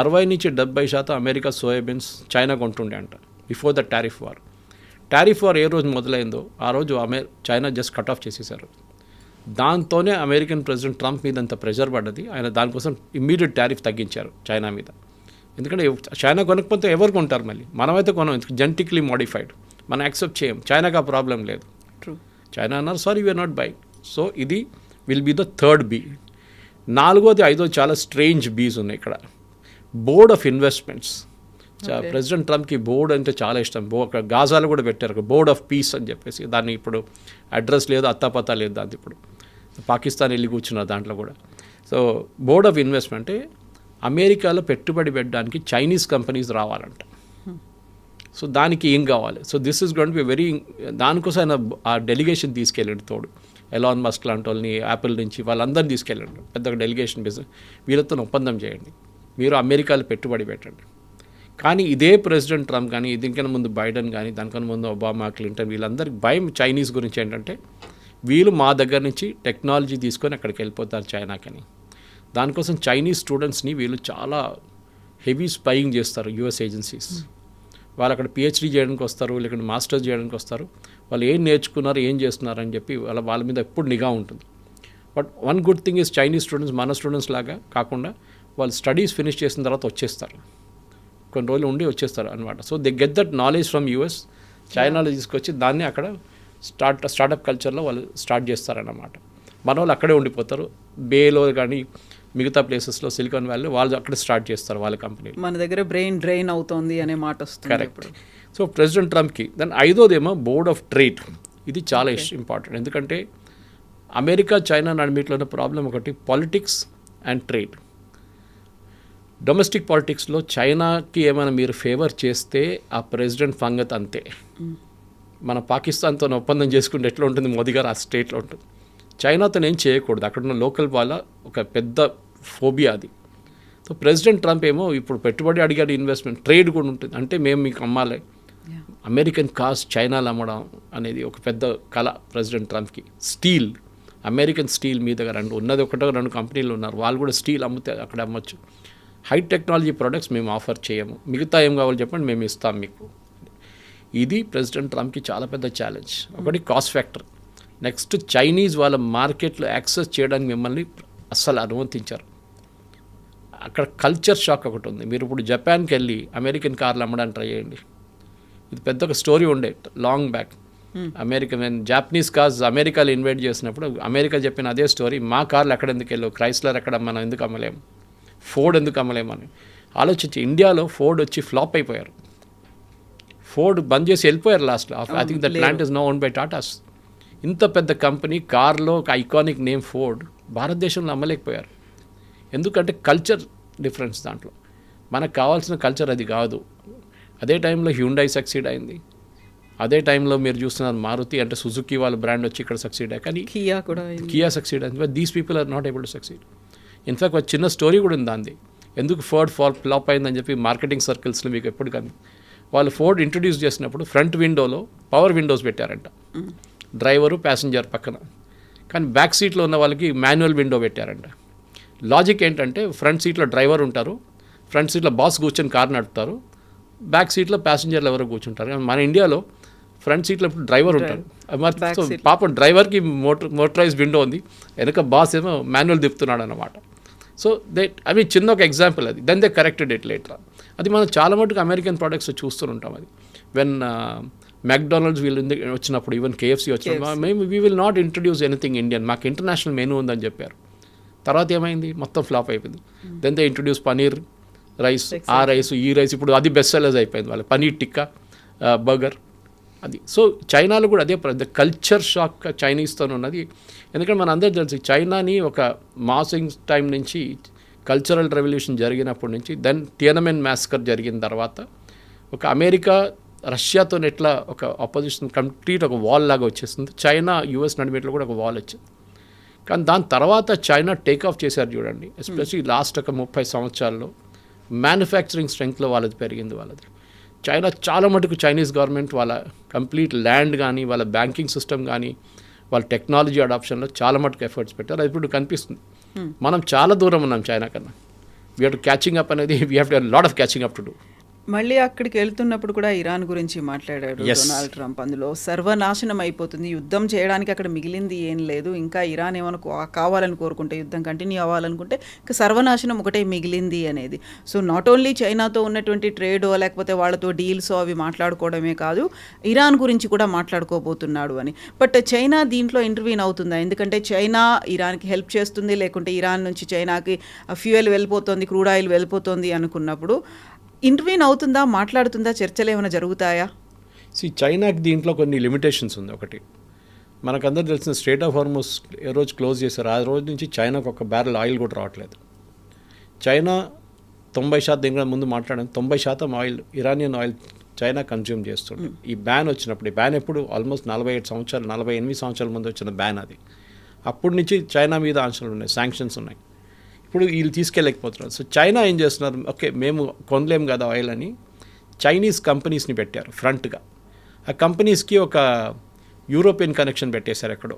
[SPEAKER 3] 60-70% అమెరికా సోయాబీన్స్ చైనా కొంటుండే అంట before the tariff war. Tariff war ఏ రోజు మొదలైందో ఆ రోజు చైనా జస్ట్ కట్ ఆఫ్ చేసేసారు. దాంతోనే అమెరికన్ ప్రెసిడెంట్ ట్రంప్ మీద అంత ప్రెషర్ పడ్డది. ఆయన దానికోసం ఇమ్మీడియట్ టారిఫ్ తగ్గించారు చైనా మీద. ఎందుకంటే చైనా కొనకపోతే ఎవరు కొంటారు, మళ్ళీ మనమైతే కొనం, జెనెటిక్లీ మోడిఫైడ్, మనం యాక్సెప్ట్ చేయం. చైనాకి ఆ ప్రాబ్లం లేదు. చైనా అన్నారు sorry we are not buy. So ఇది will be the third buy. 4వ, 5వ చాలా స్ట్రేంజ్ బీస్ ఉన్నాయి ఇక్కడ. Board of investments. ప్రెసిడెంట్ ట్రంప్కి బోర్డ్ అంటే చాలా ఇష్టం. గాజాలు కూడా పెట్టారు బోర్డ్ ఆఫ్ పీస్ అని చెప్పేసి. దాన్ని ఇప్పుడు అడ్రస్ లేదు, అత్తాపత్తా లేదు దాంతో. ఇప్పుడు పాకిస్తాన్ వెళ్ళి కూర్చున్నారు దాంట్లో కూడా. సో బోర్డ్ ఆఫ్ ఇన్వెస్ట్మెంట్ అంటే అమెరికాలో పెట్టుబడి పెట్టడానికి చైనీస్ కంపెనీస్ రావాలంట. సో దానికి ఏం కావాలి? So this is going to be very, దానికోసం ఆయన ఆ డెలిగేషన్ తీసుకెళ్ళాడు తోడు. ఎలాన్ మస్క్ లాంటి వాళ్ళని, యాపిల్ నుంచి వాళ్ళందరినీ తీసుకెళ్ళండి, పెద్దగా డెలిగేషన్ బిజినెస్, వీళ్ళతో ఒప్పందం చేయండి, మీరు అమెరికాలో పెట్టుబడి పెట్టండి. కానీ ఇదే ప్రెసిడెంట్ ట్రంప్ కానీ, దీనికన్నా ముందు బైడెన్ కానీ, దానికన్నా ముందు ఒబామా, క్లింటన్, వీళ్ళందరికీ భయం చైనీస్ గురించి ఏంటంటే, వీళ్ళు మా దగ్గర నుంచి టెక్నాలజీ తీసుకొని అక్కడికి వెళ్ళిపోతారు చైనాకని. దానికోసం చైనీస్ స్టూడెంట్స్ని వీళ్ళు చాలా హెవీ స్పైయింగ్ చేస్తారు యుఎస్ ఏజెన్సీస్. వాళ్ళు అక్కడ PhD చేయడానికి వస్తారు, లేకుంటే మాస్టర్స్ చేయడానికి వస్తారు. వాళ్ళు ఏం నేర్చుకున్నారు, ఏం చేస్తున్నారు అని చెప్పి వాళ్ళ మీద ఎప్పుడు నిఘా ఉంటుంది. But one good thing is Chinese students మన స్టూడెంట్స్ లాగా కాకుండా వాళ్ళు స్టడీస్ ఫినిష్ చేసిన తర్వాత వచ్చేస్తారు, కొన్ని రోజులు ఉండి వచ్చేస్తారు అనమాట. So they get that knowledge from US. చైనాలో తీసుకొచ్చి దాన్ని అక్కడ స్టార్టప్ కల్చర్లో వాళ్ళు స్టార్ట్ చేస్తారన్నమాట. మన వాళ్ళు అక్కడే ఉండిపోతారు. బేలో కానీ మిగతా ప్లేసెస్లో సిలికాన్ వ్యాలీ వాళ్ళు అక్కడే స్టార్ట్ చేస్తారు వాళ్ళ కంపెనీ.
[SPEAKER 2] మన దగ్గర బ్రెయిన్ డ్రైన్ అవుతోంది అనే మాట వస్తుంది.
[SPEAKER 3] కరెక్ట్. సో ప్రెసిడెంట్ ట్రంప్కి దాని ఐదోదేమో బోర్డ్ ఆఫ్ ట్రేడ్. ఇది చాలా ఇంపార్టెంట్, ఎందుకంటే అమెరికా చైనా నడిమిట్లో ఉన్న ప్రాబ్లం ఒకటి పాలిటిక్స్ అండ్ ట్రేడ్. డొమెస్టిక్ పాలిటిక్స్లో చైనాకి ఏమైనా మీరు ఫేవర్ చేస్తే ఆ ప్రెసిడెంట్ ఫంగత్ అంతే. మన పాకిస్తాన్తో ఒప్పందం చేసుకుంటే ఎట్లా ఉంటుంది, మోదీ గారు ఆ స్టేట్లో ఉంటుంది. చైనాతో ఏం చేయకూడదు, అక్కడ ఉన్న లోకల్ వాళ్ళ ఒక పెద్ద ఫోబియా అది. సో ప్రెసిడెంట్ ట్రంప్ ఏమో ఇప్పుడు పెట్టుబడి అడిగాడు, ఇన్వెస్ట్మెంట్, ట్రేడ్ కూడా ఉంటుంది. అంటే మేము మీకు అమ్మాలి, అమెరికన్ కార్స్ చైనాలో అమ్మడం అనేది ఒక పెద్ద కళ ప్రెసిడెంట్ ట్రంప్కి. స్టీల్, అమెరికన్ స్టీల్ మీ దగ్గర ఉన్నది ఒకటో రెండు కంపెనీలు ఉన్నారు, వాళ్ళు కూడా స్టీల్ అమ్మితే అక్కడ అమ్మొచ్చు. హై టెక్నాలజీ ప్రోడక్ట్స్ మేము ఆఫర్ చేయము, మిగతా ఏం కావాలో చెప్పండి మేము ఇస్తాం మీకు. ఇది ప్రెసిడెంట్ ట్రంప్కి చాలా పెద్ద ఛాలెంజ్. ఒకటి కాస్ట్ ఫ్యాక్టర్, నెక్స్ట్ చైనీస్ వాళ్ళ మార్కెట్లో యాక్సెస్ చేయడానికి మిమ్మల్ని అస్సలు అనుమతించారు. అక్కడ కల్చర్ షాక్ ఒకటి ఉంది. మీరు ఇప్పుడు జపాన్కి వెళ్ళి అమెరికన్ కార్లు అమ్మడానికి ట్రై చేయండి. ఇది పెద్ద ఒక స్టోరీ ఉండే long back. American Japanese cars అమెరికాలో ఇన్వైట్ చేసినప్పుడు అమెరికా చెప్పిన అదే స్టోరీ, మా కార్లు ఎక్కడ ఎందుకు వెళ్ళవు, క్రైస్లర్ ఎక్కడ మనం ఎందుకు అమ్మలేము, ఫోర్డ్ ఎందుకు అమ్మలేమని ఆలోచించి ఇండియాలో ఫోర్డ్ వచ్చి ఫ్లాప్ అయిపోయారు. ఫోర్డ్ బంద్ చేసి వెళ్ళిపోయారు లాస్ట్లో. I think that plant is now owned by Tatas. ఇంత పెద్ద కంపెనీ, కార్లో ఒక ఐకానిక్ నేమ్ ఫోర్డ్, భారతదేశంలో అమ్మలేకపోయారు. ఎందుకంటే కల్చర్ డిఫరెన్స్ దాంట్లో. మనకు కావాల్సిన కల్చర్ అది కాదు. అదే టైంలో హ్యూండై సక్సీడ్ అయింది, అదే టైంలో మీరు చూస్తున్నారు మారుతి అంటే సుజుకి వాళ్ళ బ్రాండ్ వచ్చి ఇక్కడ సక్సీడ్ అయ్యాయి. కానీ కియా సక్సీడ్ అయింది, but these people are not able to succeed. In fact ఒక చిన్న స్టోరీ కూడా ఉంది దాన్ని, ఎందుకు ఫోర్డ్ ఫ్లాప్ అయిందని చెప్పి మార్కెటింగ్ సర్కిల్స్లో మీకు ఎప్పుడు కానీ. వాళ్ళు ఫోర్డ్ ఇంట్రడ్యూస్ చేసినప్పుడు ఫ్రంట్ విండోలో పవర్ విండోస్ పెట్టారంట, డ్రైవరు ప్యాసింజర్ పక్కన. కానీ బ్యాక్ సీట్లో ఉన్న వాళ్ళకి మాన్యువల్ విండో పెట్టారంట. లాజిక్ ఏంటంటే ఫ్రంట్ సీట్లో డ్రైవర్ ఉంటారు, ఫ్రంట్ సీట్లో బాస్ కూర్చొని కార్ నడుపుతారు, బ్యాక్ సీట్లో ప్యాసింజర్లు ఎవరో కూర్చుంటారు. మన ఇండియాలో ఫ్రంట్ సీట్లో డ్రైవర్ ఉంటారు. సో పాపం డ్రైవర్కి మోటరైజ్ విండో ఉంది, వెనక బాస్ ఏమో మాన్యువల్ తిప్పుతున్నాడు అన్నమాట. సో చిన్న ఒక ఎగ్జాంపుల్ అది. Then they corrected it later. అది మనం చాలా మటుకు అమెరికన్ ప్రోడక్ట్స్ చూస్తుంటాం. అది వెన్ మెక్డానల్డ్స్ వీళ్ళు వచ్చినప్పుడు, ఈవెన్ కేఎఫ్సీ వచ్చినప్పుడు, మేము we will not introduce anything Indian, మాకు ఇంటర్నేషనల్ మెనూ ఉందని చెప్పారు. తర్వాత ఏమైంది, మొత్తం ఫ్లాప్ అయిపోయింది. Then they introduce paneer rice, ఆ రైస్ ఈ రైస్, ఇప్పుడు అది బెస్ట్ సెల్లర్స్ అయిపోయింది వాళ్ళ పనీర్ టిక్కా బర్గర్ అది. సో చైనాలో కూడా అదే కల్చర్ షాక్ చైనీస్తో ఉన్నది. ఎందుకంటే మన అందరూ తెలుసు చైనాని ఒక మాసింగ్ టైం నుంచి కల్చరల్ రెవల్యూషన్ జరిగినప్పటి నుంచి, దెన్ టియనమెన్ మ్యాస్కర్ జరిగిన తర్వాత ఒక అమెరికా రష్యాతో ఎట్లా ఒక ఆపోజిషన్ కంప్లీట్ ఒక వాల్ లాగా వచ్చేస్తుంది, చైనా యుఎస్ నడిమేట్లో కూడా ఒక వాల్ వచ్చింది. కానీ దాని తర్వాత చైనా టేక్ ఆఫ్ చేశారు చూడండి. ఎస్పెషల్లీ లాస్ట్ ఒక 30 సంవత్సరాల్లో మ్యానుఫ్యాక్చరింగ్ స్ట్రెంగ్త్లో వాళ్ళది పెరిగింది. వాళ్ళది చైనా చాలా మటుకు చైనీస్ గవర్నమెంట్ వాళ్ళ కంప్లీట్ ల్యాండ్ కానీ, వాళ్ళ బ్యాంకింగ్ సిస్టమ్ కానీ, వాళ్ళ టెక్నాలజీ అడాప్షన్లో చాలా మటుకు ఎఫర్ట్స్ పెట్టారు. అది ఇప్పుడు కనిపిస్తుంది. మనం చాలా దూరం ఉన్నాం చైనా కన్నా. We have to catching up అనేది, we have to lot of catching up to do.
[SPEAKER 2] మళ్ళీ అక్కడికి వెళ్తున్నప్పుడు కూడా ఇరాన్ గురించి మాట్లాడాడు డొనాల్డ్ ట్రంప్. అందులో సర్వనాశనం అయిపోతుంది, యుద్ధం చేయడానికి అక్కడ మిగిలింది ఏం లేదు, ఇంకా ఇరాన్ ఏమైనా కావాలని కోరుకుంటే, యుద్ధం కంటిన్యూ అవ్వాలనుకుంటే ఇంకా సర్వనాశనం ఒకటే మిగిలింది అనేది. సో నాట్ ఓన్లీ చైనాతో ఉన్నటువంటి ట్రేడో లేకపోతే వాళ్ళతో డీల్స్ అవి మాట్లాడుకోవడమే కాదు, ఇరాన్ గురించి కూడా మాట్లాడుకోబోతున్నాడు అని. బట్ చైనా దీంట్లో ఇంటర్వ్యూన్ అవుతుందా? ఎందుకంటే చైనా ఇరాన్కి హెల్ప్ చేస్తుంది, లేకుంటే ఇరాన్ నుంచి చైనాకి ఫ్యూయల్ వెళ్ళిపోతుంది, క్రూడ్ ఆయిల్ వెళ్ళిపోతుంది అనుకున్నప్పుడు ఇంటర్వ్యూన్ అవుతుందా, మాట్లాడుతుందా, చర్చలు ఏమైనా జరుగుతాయా?
[SPEAKER 3] చైనాకి దీంట్లో కొన్ని లిమిటేషన్స్ ఉంది. ఒకటి మనకందరూ తెలిసిన స్ట్రైట్ ఆఫ్ హార్మోస్ ఏ రోజు క్లోజ్ చేశారు, ఆ రోజు నుంచి చైనాకు ఒక బ్యారెల్ ఆయిల్ కూడా రావట్లేదు. చైనా 90% దీని ముందు మాట్లాడాను, 90% oil, Iranian oil China consume చేస్తుంది. ఈ బ్యాన్ వచ్చినప్పుడు, ఈ బ్యాన్ ఎప్పుడు ఆల్మోస్ట్ 48 సంవత్సరాల ముందు వచ్చిన బ్యాన్ అది. అప్పటి నుంచి చైనా మీద ఆంక్షలు ఉన్నాయి, శాంక్షన్స్ ఉన్నాయి. ఇప్పుడు వీళ్ళు తీసుకెళ్ళలేకపోతున్నారు. సో చైనా ఏం చేస్తున్నారు, ఓకే మేము కొనలేము కదా ఆయిల్ అని చైనీస్ కంపెనీస్ని పెట్టారు ఫ్రంట్గా. ఆ కంపెనీస్కి ఒక యూరోపియన్ కనెక్షన్ పెట్టేశారు ఎక్కడో.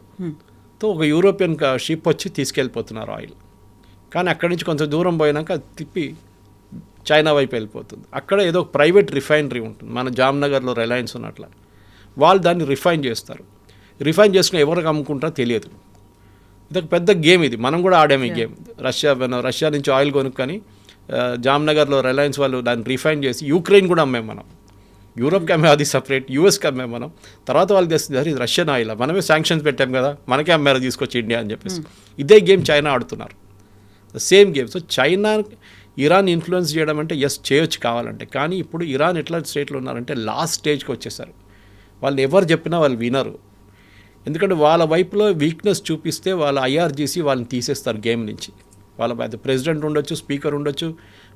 [SPEAKER 3] సో ఒక యూరోపియన్ షిప్ వచ్చి తీసుకెళ్ళిపోతున్నారు ఆయిల్. కానీ అక్కడి నుంచి కొంచెం దూరం పోయినాక తిప్పి చైనా వైపు వెళ్ళిపోతుంది. అక్కడ ఏదో ప్రైవేట్ రిఫైనరీ ఉంటుంది, మన జామ్నగర్లో రిలయన్స్ ఉన్నట్ల. వాళ్ళు దాన్ని రిఫైన్ చేస్తారు. రిఫైన్ చేసుకుని ఎవరికి అమ్ముకుంటారో తెలియదు. ఇదొక పెద్ద గేమ్ ఇది, మనం కూడా ఆడాము ఈ గేమ్. రష్యా నుంచి ఆయిల్ కొనుక్కొని జామ్నగర్లో రిలయన్స్ వాళ్ళు దాన్ని రిఫైన్ చేసి యూక్రెయిన్ కూడా అమ్మాము మనం. యూరోప్కి అమ్మే అది సపరేట్, యూఎస్కి అమ్మే మనం, తర్వాత వాళ్ళు తెస్తుంది ఇది రష్యన్ ఆయిల్, మనమే శాంక్షన్స్ పెట్టాం కదా, మనకే అమ్మారు తీసుకొచ్చి ఇండియా అని చెప్పేసి. ఇదే గేమ్ చైనా ఆడుతున్నారు, same game. So China Iran influence చేయడం అంటే ఎస్ చేయొచ్చు కావాలంటే, కానీ ఇప్పుడు ఇరాన్ ఎట్లా స్టేట్లో ఉన్నారంటే లాస్ట్ స్టేజ్కి వచ్చేసారు. వాళ్ళు ఎవరు చెప్పినా వాళ్ళు వినరు, ఎందుకంటే వాళ్ళ వైపులో వీక్నెస్ చూపిస్తే వాళ్ళ ఐఆర్జీసీ వాళ్ళని తీసేస్తారు గేమ్ నుంచి. వాళ్ళ ప్రెసిడెంట్ ఉండొచ్చు, స్పీకర్ ఉండొచ్చు,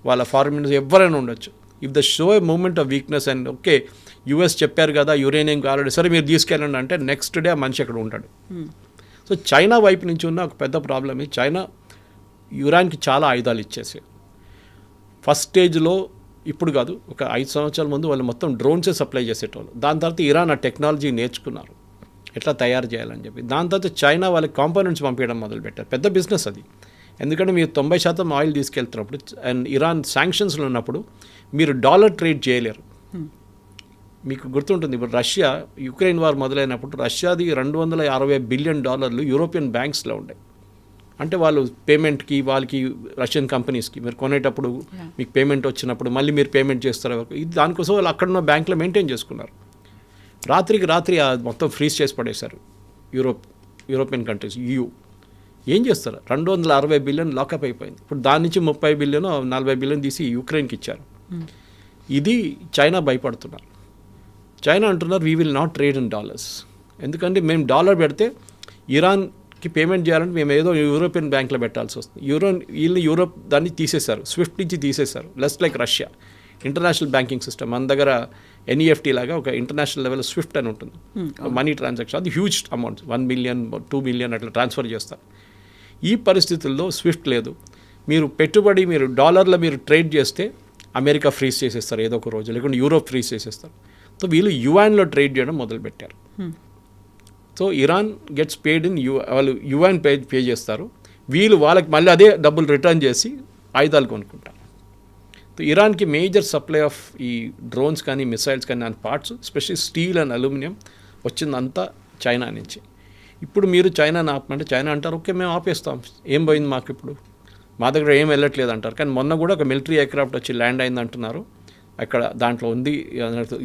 [SPEAKER 3] వాళ్ళ ఫారెన్ మినిస్టర్ ఎవరైనా ఉండొచ్చు. If they show a moment of weakness and okay US చెప్పారు కదా యురేనియం కావాలంటే సరే మీరు తీసుకెళ్ళండి అంటే నెక్స్ట్ డే ఆ మనిషి అక్కడ ఉంటాడు. సో చైనా వైపు నుంచి ఉన్న ఒక పెద్ద ప్రాబ్లం ఇది, చైనా ఇరాన్కి చాలా ఆయుధాలు ఇచ్చేసి ఫస్ట్ స్టేజ్లో, ఇప్పుడు కాదు ఒక 5 సంవత్సరాల ముందు వాళ్ళు మొత్తం డ్రోన్సే సప్లై చేసేటోళ్ళు. దాని తర్వాత ఇరాన్ ఆ టెక్నాలజీ నేర్చుకున్నారు ఎట్లా తయారు చేయాలని చెప్పి. దాని తర్వాత చైనా వాళ్ళకి కాంపోనెంట్స్ పంపించడం మొదలుపెట్టారు. పెద్ద బిజినెస్ అది, ఎందుకంటే మీరు 90% ఆయిల్ తీసుకెళ్తున్నప్పుడు అండ్ ఇరాన్ శాంక్షన్స్లో ఉన్నప్పుడు మీరు డాలర్ ట్రేడ్ చేయలేరు. మీకు గుర్తుంటుంది, ఇప్పుడు రష్యా యుక్రెయిన్ వార్ మొదలైనప్పుడు రష్యాది $260 బిలియన్ యూరోపియన్ బ్యాంక్స్లో ఉంటాయి. అంటే వాళ్ళు పేమెంట్కి వాళ్ళకి రష్యన్ కంపెనీస్కి మీరు కొనేటప్పుడు మీకు పేమెంట్ వచ్చినప్పుడు మళ్ళీ మీరు పేమెంట్ చేస్తారు. ఇది దానికోసం వాళ్ళు అక్కడున్న బ్యాంక్లో మెయింటైన్ చేసుకున్నారు. రాత్రికి రాత్రి మొత్తం ఫ్రీజ్ చేసి పడేశారు యూరోపియన్ కంట్రీస్. ఏం చేస్తారు, 260 బిలియన్ లాకప్ అయిపోయింది. ఇప్పుడు దాని నుంచి 30 బిలియన్ 40 బిలియన్ తీసి యుక్రెయిన్కి ఇచ్చారు. ఇది చైనా భయపడుతున్నారు. చైనా అంటున్నారు we will not trade in dollars, ఎందుకంటే మేము డాలర్ పెడితే ఇరాన్కి పేమెంట్ చేయాలంటే మేము ఏదో యూరోపియన్ బ్యాంక్లో పెట్టాల్సి వస్తుంది. వీళ్ళు యూరోప్ దాన్ని తీసేశారు, స్విఫ్ట్ నుంచి తీసేశారు. Less like Russia international banking system, మన దగ్గర ఎన్ఈఎఫ్టీ లాగా ఒక ఇంటర్నేషనల్ లెవెల్ స్విఫ్ట్ అని ఉంటుంది, మనీ ట్రాన్సాక్షన్. అది హ్యూజ్ అమౌంట్, 1 మిలియన్ 2 మిలియన్ అట్లా ట్రాన్స్ఫర్ చేస్తారు. ఈ పరిస్థితుల్లో స్విఫ్ట్ లేదు. మీరు పెట్టుబడి మీరు డాలర్లో మీరు ట్రేడ్ చేస్తే అమెరికా ఫ్రీజ్ చేసేస్తారు ఏదో ఒక రోజు, లేకుంటే యూరోప్ ఫ్రీజ్ చేసేస్తారు. సో వీళ్ళు యువాన్లో ట్రేడ్ చేయడం మొదలుపెట్టారు. So Iran gets paid in వాళ్ళు యువాన్ పే చేస్తారు, వీళ్ళు వాళ్ళకి మళ్ళీ అదే డబ్బులు రిటర్న్ చేసి ఆయుధాలు కొనుక్కుంటారు. సో ఇరాన్కి మేజర్ సప్లై ఆఫ్ ఈ డ్రోన్స్ కానీ మిసైల్స్ కానీ దాని parts especially steel and aluminium వచ్చిందంతా చైనా నుంచి. ఇప్పుడు మీరు చైనాని ఆపమంటే చైనా అంటారు ఓకే మేము ఆపేస్తాం, ఏం పోయింది మాకు, ఇప్పుడు మా దగ్గర ఏం వెళ్ళట్లేదు అంటారు. కానీ మొన్న కూడా ఒక మిలిటరీ ఎయిర్క్రాఫ్ట్ వచ్చి ల్యాండ్ అయింది అంటున్నారు, అక్కడ దాంట్లో ఉంది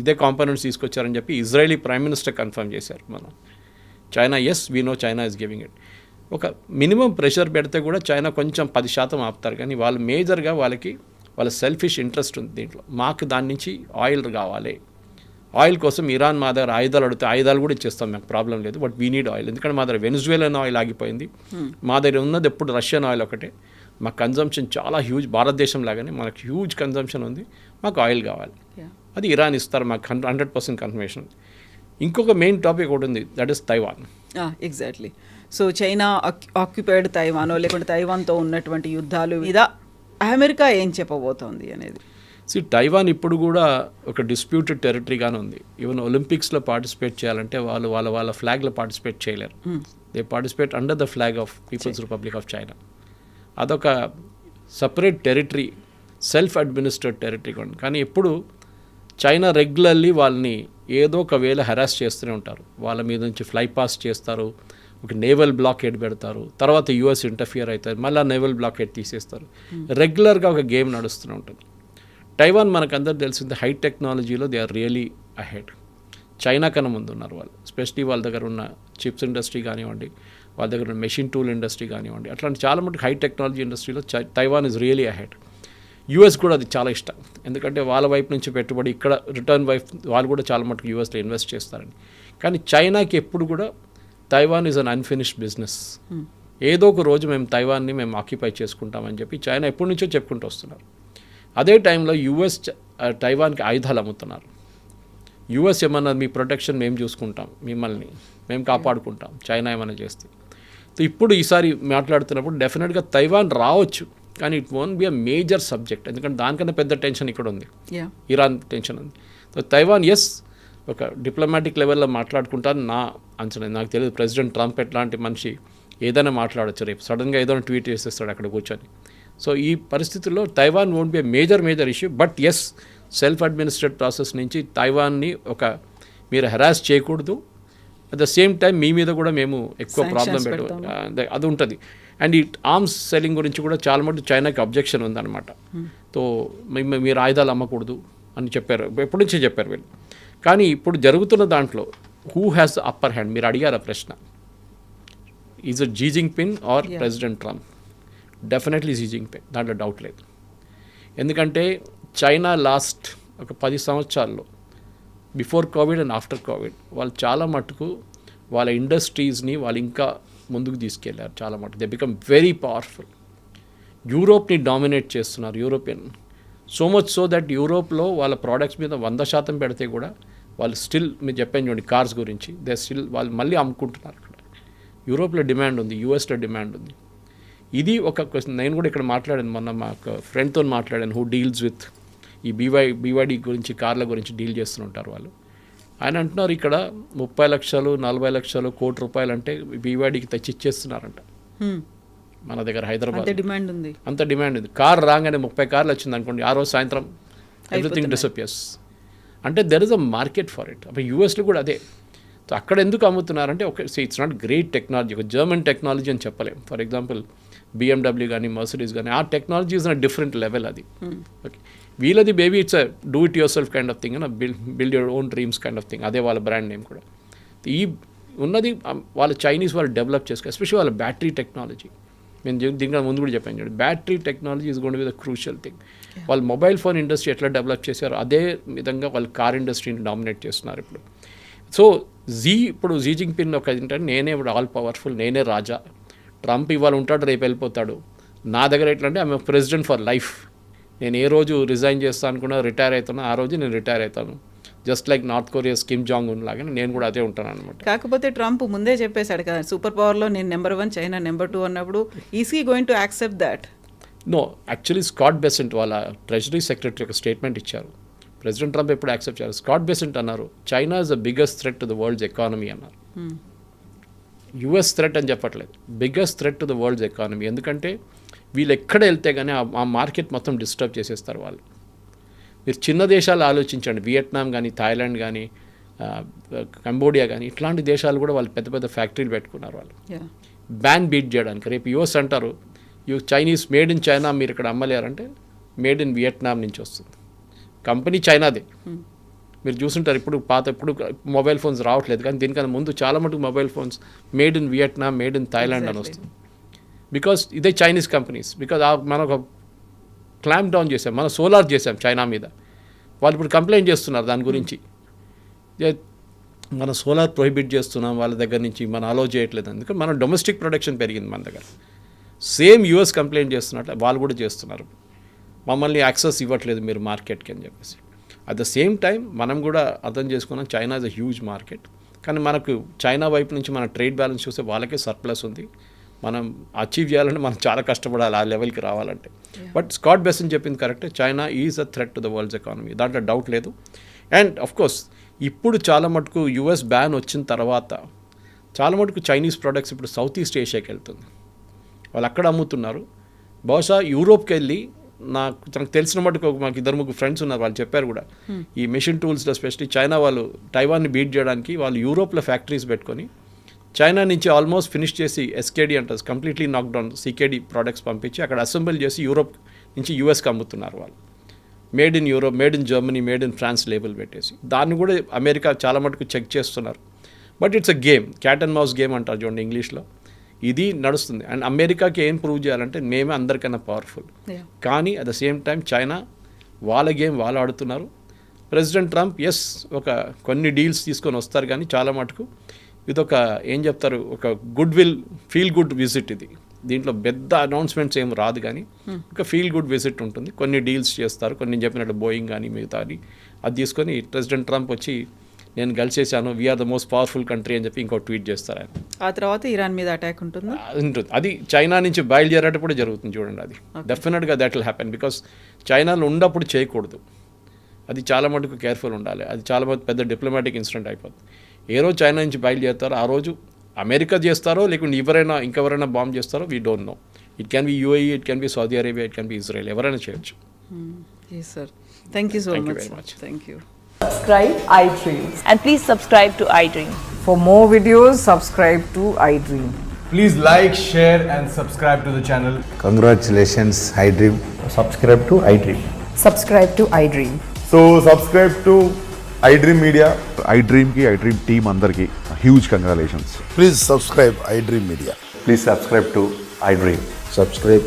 [SPEAKER 3] ఇదే కాంపోనెంట్స్ తీసుకొచ్చారని చెప్పి ఇజ్రాయలీ ప్రైమ్ మినిస్టర్ కన్ఫర్మ్ చేశారు. మనం China as we know China is giving it. ఒక మినిమం ప్రెషర్ పెడితే కూడా చైనా కొంచెం 10% ఆపుతారు, కానీ వాళ్ళు మేజర్గా వాళ్ళ సెల్ఫిష్ ఇంట్రెస్ట్ ఉంది దీంట్లో. మాకు దాని నుంచి ఆయిల్ కావాలి, ఆయిల్ కోసం ఇరాన్ మా దగ్గర ఆయుధాలు అడిగితే ఆయుధాలు కూడా ఇచ్చేస్తాం, మాకు ప్రాబ్లం లేదు, బట్ వీ నీడ్ ఆయిల్. ఎందుకంటే మా దగ్గర వెనిజువేలన్ ఆయిల్ ఆగిపోయింది, మా దగ్గర ఉన్నది ఎప్పుడు రష్యన్ ఆయిల్ ఒకటే. మా కన్జంప్షన్ చాలా హ్యూజ్, భారతదేశం లాగానే మనకు హ్యూజ్ కన్జంప్షన్ ఉంది, మాకు ఆయిల్ కావాలి, అది ఇరాన్ ఇస్తారు, మాకు 100% కన్ఫర్మేషన్. ఇంకొక మెయిన్ టాపిక్ ఒకటి ఉంది, that is Taiwan.
[SPEAKER 2] Exactly. So China occupied తైవానో లేకుంటే తైవాన్తో ఉన్నటువంటి యుద్ధాలు మీద అమెరికా ఏం చెప్పబోతోంది అనేది.
[SPEAKER 3] తైవాన్ ఇప్పుడు కూడా ఒక డిస్ప్యూటెడ్ టెరిటరీగానే ఉంది. ఈవెన్ ఒలింపిక్స్లో పార్టిసిపేట్ చేయాలంటే వాళ్ళ ఫ్లాగ్లో పార్టిసిపేట్ చేయలేరు. They participate under the flag of People's Republic of China. అదొక separate territory, self administrate territory కూడా. కానీ ఎప్పుడు చైనా రెగ్యులర్లీ వాళ్ళని ఏదో ఒక వేళ హెరాస్ చేస్తూనే ఉంటారు, వాళ్ళ మీద నుంచి ఫ్లై పాస్ చేస్తారు, ఒక నేవల్ బ్లాకేడ్ పెడతారు, తర్వాత యూఎస్ ఇంటర్ఫియర్ అవుతారు, మళ్ళీ నేవల్ బ్లాకేడ్ తీసేస్తారు. రెగ్యులర్గా ఒక గేమ్ నడుస్తూనే ఉంటుంది. తైవాన్ మనకు అందరూ తెలిసింది హై టెక్నాలజీలో they are really ahead. China కన్నా ముందు ఉన్నారు వాళ్ళు, ఎస్పెషలీ వాళ్ళ దగ్గర ఉన్న చిప్స్ ఇండస్ట్రీ కానివ్వండి, వాళ్ళ దగ్గర ఉన్న మెషిన్ టూల్ ఇండస్ట్రీ కానివ్వండి, అట్లాంటి చాలా మటుకు హై టెక్నాలజీ ఇండస్ట్రీలో Taiwan is really ahead. US కూడా అది చాలా ఇష్టం, ఎందుకంటే వాళ్ళ వైపు నుంచి పెట్టుబడి ఇక్కడ రిటర్న్ వైపు వాళ్ళు కూడా చాలా మటుకు యూఎస్లో ఇన్వెస్ట్ చేస్తారని. కానీ చైనాకి ఎప్పుడు కూడా Taiwan is an unfinished business. ఏదో ఒక రోజు తైవాన్ని మేము ఆక్యుపై చేసుకుంటామని చెప్పి చైనా ఎప్పటి నుంచో చెప్పుకుంటూ వస్తున్నారు. అదే టైంలో యూఎస్ తైవాన్కి ఆయుధాలు అమ్ముతున్నారు. యూఎస్ ఏమన్నా మీ ప్రొటెక్షన్ మేము చూసుకుంటాం, మిమ్మల్ని మేము కాపాడుకుంటాం చైనా ఏమైనా చేస్తే. సో ఇప్పుడు ఈసారి మాట్లాడుతున్నప్పుడు డెఫినెట్గా తైవాన్ రావచ్చు, కానీ it won't be a major subject, ఎందుకంటే దానికన్నా పెద్ద టెన్షన్ ఇక్కడ ఉంది, ఇరాన్ టెన్షన్ ఉంది. సో తైవాన్ ఎస్ ఒక డిప్లొమాటిక్ లెవెల్లో మాట్లాడుకుంటాను నా అంచనా. నాకు తెలియదు ప్రెసిడెంట్ ట్రంప్ ఎట్లాంటి మనిషి, ఏదైనా మాట్లాడచ్చు, రేపు సడన్గా ఏదైనా ట్వీట్ చేసేస్తాడు అక్కడ కూర్చొని. సో ఈ పరిస్థితుల్లో Taiwan won't be major issue, but as self administrate process నుంచి తైవాన్ని మీరు హెరాస్ చేయకూడదు, అట్ ద సేమ్ టైం మీ మీద కూడా మేము ఎక్కువ ప్రాబ్లం అది ఉంటుంది. అండ్ ఈ ఆర్మ్స్ సెల్లింగ్ గురించి కూడా చాలా మటుకు చైనాకి అబ్జెక్షన్ ఉందన్నమాట. సో మీరు ఆయుధాలు అమ్మకూడదు అని చెప్పారు, ఎప్పటి నుంచే చెప్పారు వీళ్ళు. కానీ ఇప్పుడు జరుగుతున్న దాంట్లో who has the upper hand మీరు అడిగారు ఆ ప్రశ్న. Is it Xi Jinping or President Trump? Definitely Xi Jinping, దాంట్లో డౌట్ లేదు. ఎందుకంటే చైనా లాస్ట్ ఒక 10 సంవత్సరాల్లో before Covid and after Covid వాళ్ళు చాలా మటుకు వాళ్ళ ఇండస్ట్రీస్ని వాళ్ళు ఇంకా ముందుకు తీసుకెళ్లారు. చాలా మటుకు దే బికమ్ వెరీ పవర్ఫుల్. యూరోప్ని డామినేట్ చేస్తున్నారు, European. So much so that యూరోప్లో వాళ్ళ ప్రోడక్ట్స్ మీద 100% పెడితే కూడా వాళ్ళు స్టిల్, మీరు చెప్పాను చూడండి కార్స్ గురించి, దే స్టిల్ వాళ్ళు మళ్ళీ అమ్ముకుంటున్నారు. అక్కడ యూరోప్లో డిమాండ్ ఉంది, యూఎస్లో డిమాండ్ ఉంది. ఇది ఒక క్వశ్చన్. నేను కూడా ఇక్కడ మాట్లాడాను, మొన్న మా ఫ్రెండ్తో మాట్లాడాను హూ డీల్స్ విత్ ఈ బీవైడి గురించి, కార్ల గురించి డీల్ చేస్తుంటారు వాళ్ళు. ఆయన అంటున్నారు ఇక్కడ 30 లక్షలు 40 లక్షలు కోటి రూపాయలు అంటే బీవైడికి తెచ్చి ఇచ్చేస్తున్నారంట మన దగ్గర హైదరాబాద్.
[SPEAKER 2] డిమాండ్ ఉంది,
[SPEAKER 3] అంత డిమాండ్ ఉంది. కార్ రాగానే 30 కార్లు వచ్చింది అనుకోండి, ఆ రోజు సాయంత్రం ఎవ్రీథింగ్ డిసపియర్స్. అంటే there is a market for it. అప్పుడు యూఎస్లో కూడా అదే. సో అక్కడ ఎందుకు అమ్ముతున్నారంటే ఒక ఇట్స్ నాట్ గ్రేట్ టెక్నాలజీ, ఒక జర్మన్ టెక్నాలజీ అని చెప్పలేం. ఫర్ ఎగ్జాంపుల్ BMW కానీ మర్సిడీస్ కానీ ఆ technology is a different level అది. ఓకే, వీళ్ళది baby it's a do it your self kind of thing, build your own dreams kind of thing. అదే వాళ్ళ బ్రాండ్ నేమ్ కూడా. ఈ ఉన్నది వాళ్ళ చైనీస్ వాళ్ళు డెవలప్ చేసుకో, ఎస్పెషల్లీ వాళ్ళ బ్యాటరీ టెక్నాలజీ. నేను దీనికన్నా ముందు కూడా చెప్పాను చూడండి, battery technology is going to be the crucial thing. వాళ్ళు మొబైల్ ఫోన్ ఇండస్ట్రీ ఎట్లా డెవలప్ చేశారో అదే విధంగా వాళ్ళు కార్ ఇండస్ట్రీని డామినేట్ చేస్తున్నారు ఇప్పుడు. సో ఇప్పుడు జీ జింగ్పిన్ ఒక ఏంటంటే నేనే ఇప్పుడు ఆల్ పవర్ఫుల్, నేనే రాజా. ట్రంప్ ఇవాళ ఉంటాడు, రేపు వెళ్ళిపోతాడు. నా దగ్గర ఎట్లా అంటే ఐఎమ్ ప్రెసిడెంట్ ఫర్ లైఫ్. నేను ఏ రోజు రిజైన్ చేస్తాను అనుకున్నా, రిటైర్ అవుతాను, ఆ రోజు నేను రిటైర్ అవుతాను. Just like north Korea's Kim Jong Un లాగానే నేను కూడా అదే ఉంటాను అనమాట.
[SPEAKER 2] కాకపోతే ట్రంప్ ముందే చెప్పేశాడు కదా, సూపర్ పవర్లో నేను నెంబర్ 1, చైనా నెంబర్ 2 అన్నప్పుడు is he going to accept that?
[SPEAKER 3] No, actually Scott Bessent వాళ్ళ ట్రెజరీ సెక్రటరీ ఒక స్టేట్మెంట్ ఇచ్చారు. ప్రెసిడెంట్ ట్రంప్ ఎప్పుడు యాక్సెప్ట్ చేయాలి? స్కాట్ బెసెంట్ అన్నారు China is the biggest threat to the world's economy అన్నారు. యుఎస్ థ్రెట్ అని చెప్పట్లేదు, biggest threat to the world's economy. ఎందుకంటే వీళ్ళు ఎక్కడ వెళ్తే కానీ ఆ మార్కెట్ మొత్తం డిస్టర్బ్ చేసేస్తారు వాళ్ళు. మీరు చిన్న దేశాలు ఆలోచించండి, వియట్నాం కానీ, థాయిలాండ్ కానీ, కంబోడియా కానీ, ఇట్లాంటి దేశాలు కూడా వాళ్ళు పెద్ద పెద్ద ఫ్యాక్టరీలు పెట్టుకున్నారు వాళ్ళు బ్యాన్ బీట్ చేయడానికి. రేపు యుఎస్ అంటారు చైనీస్ మేడ్ ఇన్ చైనా మీరు ఇక్కడ అమ్మలేరంటే మేడ్ ఇన్ వియట్నాం నుంచి వస్తుంది. కంపెనీ చైనాదే. మీరు చూస్తుంటారు ఇప్పుడు మొబైల్ ఫోన్స్ రావట్లేదు, కానీ దీనికన్నా ముందు చాలా మటుకు mobile phones made in Vietnam, made in Thailand అని వస్తుంది. బికాస్ ఇదే చైనీస్ కంపెనీస్. బికాజ్ మనం ఒక క్లాంప్ డౌన్ చేసాం, మనం సోలార్ చేసాం చైనా మీద. వాళ్ళు ఇప్పుడు కంప్లైంట్ చేస్తున్నారు దాని గురించి, మనం సోలార్ ప్రొహిబిట్ చేస్తున్నాం వాళ్ళ దగ్గర నుంచి, మనం అలో చేయట్లేదు. అందుకని మన డొమెస్టిక్ ప్రొడక్షన్ పెరిగింది మన దగ్గర. సేమ్ యూఎస్ కంప్లైంట్ చేస్తున్నట్టు వాళ్ళు కూడా చేస్తున్నారు, మమ్మల్ని యాక్సెస్ ఇవ్వట్లేదు మీరు మార్కెట్కి అని చెప్పేసి. అట్ ద సేమ్ టైం మనం కూడా అర్థం చేసుకున్నాం China is a huge market. కానీ మనకు చైనా వైపు నుంచి మన ట్రేడ్ బ్యాలెన్స్ చూస్తే వాళ్ళకే సర్ప్లస్ ఉంది. మనం అచీవ్ చేయాలంటే మనం చాలా కష్టపడాలి ఆ లెవెల్కి రావాలంటే. బట్ స్కాట్ బెసెంట్ చెప్పింది కరెక్టే, China is a threat to the world's economy, దాంట్లో డౌట్ లేదు. అండ్ ఆఫ్ కోర్స్ ఇప్పుడు చాలా మటుకు యుఎస్ బ్యాన్ వచ్చిన తర్వాత చాలా మటుకు చైనీస్ ప్రోడక్ట్స్ ఇప్పుడు సౌత్ ఈస్ట్ ఏషియాకి వెళ్తుంది, వాళ్ళు అక్కడ అమ్ముతున్నారు. బహుశా యూరోప్కి వెళ్ళి నాకు తెలిసిన మటుకు మాకు 2-3 ఫ్రెండ్స్ ఉన్నారు, వాళ్ళు చెప్పారు కూడా ఈ మెషిన్ టూల్స్లో ఎస్పెషల్లీ చైనా వాళ్ళు టైవాన్ని బీట్ చేయడానికి వాళ్ళు యూరోప్లో ఫ్యాక్టరీస్ పెట్టుకొని చైనా నుంచి ఆల్మోస్ట్ ఫినిష్ చేసి ఎస్కేడి అంటారు కంప్లీట్లీ నాక్డౌన్ సికేడి ప్రోడక్ట్స్ పంపించి అక్కడ అసెంబుల్ చేసి యూరోప్ నుంచి యూఎస్కి అమ్ముతున్నారు వాళ్ళు. Made in Europe, made in Germany, made in France label పెట్టేసి. దాన్ని కూడా అమెరికా చాలా మటుకు చెక్ చేస్తున్నారు. But it's a game, cat and mouse game అంటారు చూడండి ఇంగ్లీష్లో. ఇది నడుస్తుంది. అండ్ అమెరికాకి ఏం ప్రూవ్ చేయాలంటే మేమే అందరికన్నా పవర్ఫుల్. కానీ at the same time China వాళ్ళ గేమ్ వాళ్ళు ఆడుతున్నారు. ప్రెసిడెంట్ ట్రంప్ ఒక కొన్ని డీల్స్ తీసుకొని వస్తారు, కానీ చాలా మటుకు ఇదొక ఏం చెప్తారు, ఒక good will feel good visit ఇది. దీంట్లో పెద్ద అనౌన్స్మెంట్స్ ఏం రాదు, కానీ ఒక ఫీల్ గుడ్ విజిట్ ఉంటుంది. కొన్ని డీల్స్ చేస్తారు, కొన్ని చెప్పినట్టు బోయింగ్ కానీ మిగతా అది తీసుకొని ప్రెసిడెంట్ ట్రంప్ వచ్చి నేను గెలిచేసాను, we are the most powerful country అని చెప్పి ఇంకో ట్వీట్ చేస్తారు ఆయన.
[SPEAKER 2] ఆ తర్వాత ఇరాన్ మీద అటాక్ ఉంటుంది.
[SPEAKER 3] అది చైనా నుంచి బయలుదేరేటప్పుడు జరుగుతుంది చూడండి. అది డెఫినెట్గా దట్ విల్ హ్యాపెన్. బికాస్ చైనాలో ఉన్నప్పుడు చేయకూడదు, అది చాలా మటుకు కేర్ఫుల్ ఉండాలి. అది చాలా పెద్ద డిప్లొమాటిక్ ఇన్సిడెంట్ అయిపోతుంది. ఏ రోజు చైనా నుంచి బయలుదేరుతారో ఆ రోజు అమెరికా చేస్తారో లేకుంటే ఇంకెవరైనా బాంబ్ చేస్తారో we don't know. It can be UAE, it can be Saudi Arabia, it can be Israel, ఎవరైనా చేయొచ్చు.
[SPEAKER 2] Sir thank you so much. Thank you.
[SPEAKER 4] Subscribe iDream.
[SPEAKER 5] And please subscribe to iDream.
[SPEAKER 4] For more videos, subscribe to iDream.
[SPEAKER 6] Please like, share and subscribe to the channel.
[SPEAKER 7] Congratulations, iDream.
[SPEAKER 8] Subscribe to iDream.
[SPEAKER 4] Subscribe to iDream.
[SPEAKER 8] So subscribe to
[SPEAKER 6] iDream Media.
[SPEAKER 7] IDream team అందరికీ huge congratulations.
[SPEAKER 8] Please subscribe iDream Media.
[SPEAKER 7] Please subscribe to I dream.
[SPEAKER 8] Subscribe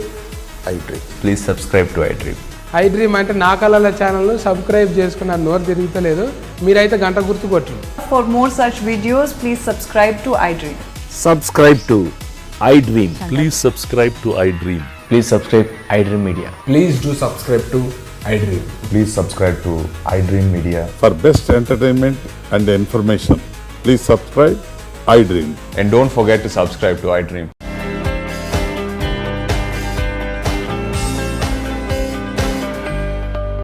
[SPEAKER 8] iDream.
[SPEAKER 7] Please subscribe to I dream.
[SPEAKER 9] IDream అంటే నా కళల ఛానల్ను subscribe చేసుకున్న నోరు తిరుగుతలేదు, మీరైతే గంట గుర్తు కొట్టండి.
[SPEAKER 4] For more such videos, please subscribe to iDream.
[SPEAKER 10] Subscribe to iDream. Please subscribe to iDream.
[SPEAKER 5] Please subscribe iDream Media.
[SPEAKER 6] Please do subscribe to iDream.
[SPEAKER 7] Please subscribe to I dream media.
[SPEAKER 8] For best entertainment and information, please subscribe iDream.
[SPEAKER 7] And don't forget to subscribe to iDream.